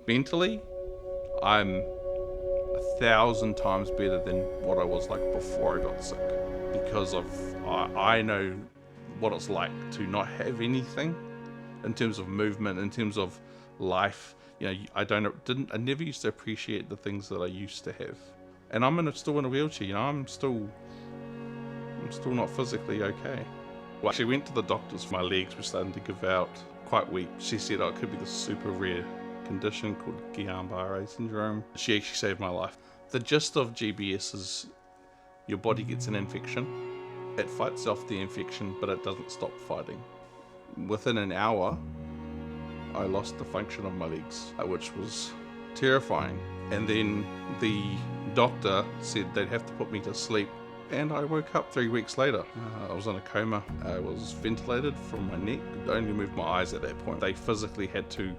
Mentally, I'm 1,000 times better than what I was like before I got sick, because I know what it's like to not have anything in terms of movement, in terms of life. I never used to appreciate the things that I used to have, and I'm still in a wheelchair. I'm still not physically okay. Well, she went to the doctors. My legs were starting to give out, quite weak. She said, it could be this super rare condition called Guillain-Barré syndrome. She actually saved my life. The gist of GBS is your body gets an infection. It fights off the infection, but it doesn't stop fighting. Within an hour, I lost the function of my legs, which was terrifying. And then the doctor said they'd have to put me to sleep. And I woke up 3 weeks later. I was in a coma. I was ventilated from my neck. I only moved my eyes at that point. They physically had to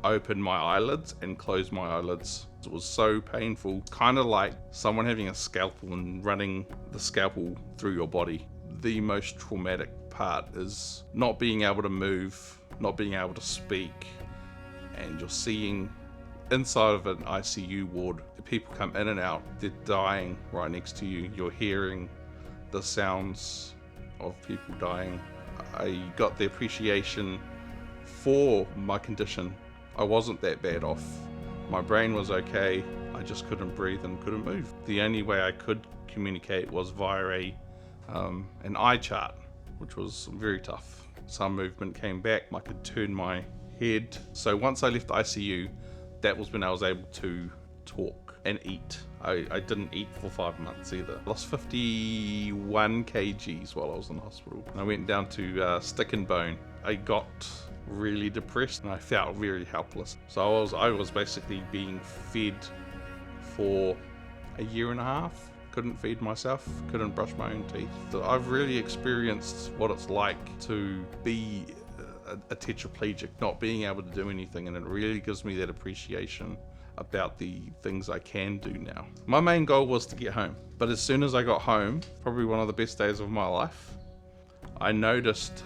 open my eyelids and close my eyelids. It was so painful, kind of like someone having a scalpel and running the scalpel through your body. The most traumatic part is not being able to move, not being able to speak, and you're seeing inside of an ICU ward, people come in and out, they're dying right next to you. You're hearing the sounds of people dying. I got the appreciation for my condition. I wasn't that bad off. My brain was okay, I just couldn't breathe and couldn't move. The only way I could communicate was via an eye chart, which was very tough. Some movement came back, I could turn my head. So once I left the ICU, that was when I was able to talk and eat. I didn't eat for 5 months either. I lost 51 kgs while I was in hospital. I went down to stick and bone. I got really depressed and I felt very helpless. So I was basically being fed for a year and a half. Couldn't feed myself, couldn't brush my own teeth. So I've really experienced what it's like to be a tetraplegic, not being able to do anything, and it really gives me that appreciation about the things I can do now. My main goal was to get home, but as soon as I got home, probably one of the best days of my life, I noticed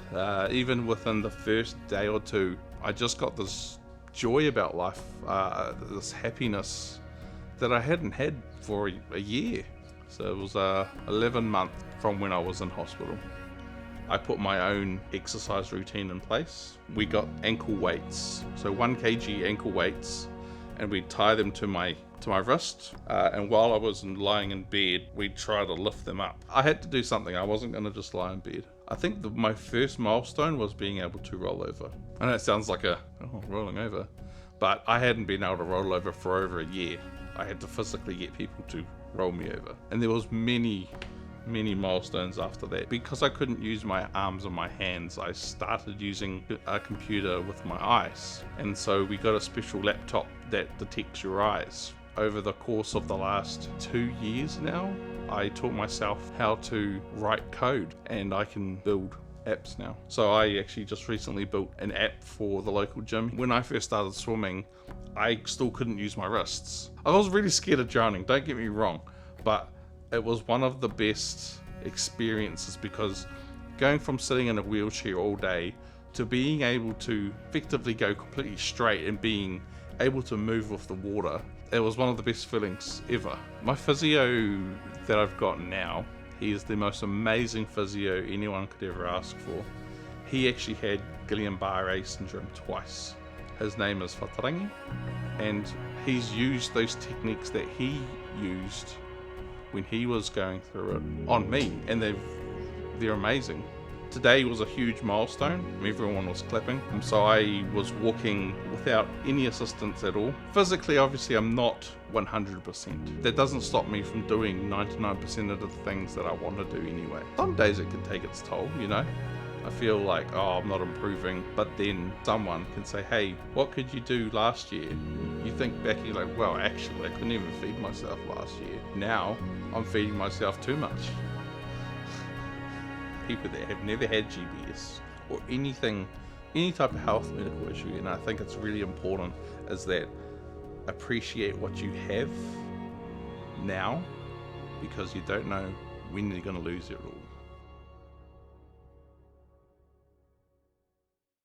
even within the first day or two, I just got this joy about life, this happiness that I hadn't had for a year. So it was 11 months from when I was in hospital. I put my own exercise routine in place. We got ankle weights, so 1 kg ankle weights, and we'd tie them to my wrist. And while I was lying in bed, we'd try to lift them up. I had to do something. I wasn't going to just lie in bed. I think my first milestone was being able to roll over. I know it sounds like rolling over, but I hadn't been able to roll over for over a year. I had to physically get people to roll me over. And there was many milestones after that. Because I couldn't use my arms or my hands, I started using a computer with my eyes. And so we got a special laptop that detects your eyes. Over the course of the last 2 years now, I taught myself how to write code, and I can build apps now. So I actually just recently built an app for the local gym. When I first started swimming, I still couldn't use my wrists. I was really scared of drowning, don't get me wrong, but it was one of the best experiences, because going from sitting in a wheelchair all day to being able to effectively go completely straight and being able to move with the water, it was one of the best feelings ever. My physio that I've got now, he is the most amazing physio anyone could ever ask for. He actually had Guillain-Barré syndrome twice. His name is Whatarangi, and he's used those techniques that he used when he was going through it on me, and they're amazing. Today was a huge milestone. Everyone was clapping. So I was walking without any assistance at all. Physically, obviously, I'm not 100%. That doesn't stop me from doing 99% of the things that I want to do anyway. Some days it can take its toll, I feel like, I'm not improving. But then someone can say, hey, what could you do last year? You think back, you're like, well, actually, I couldn't even feed myself last year. Now, I'm feeding myself too much. People that have never had GBS or any type of health medical issue, and I think it's really important, is that appreciate what you have now, because you don't know when you're going to lose it all.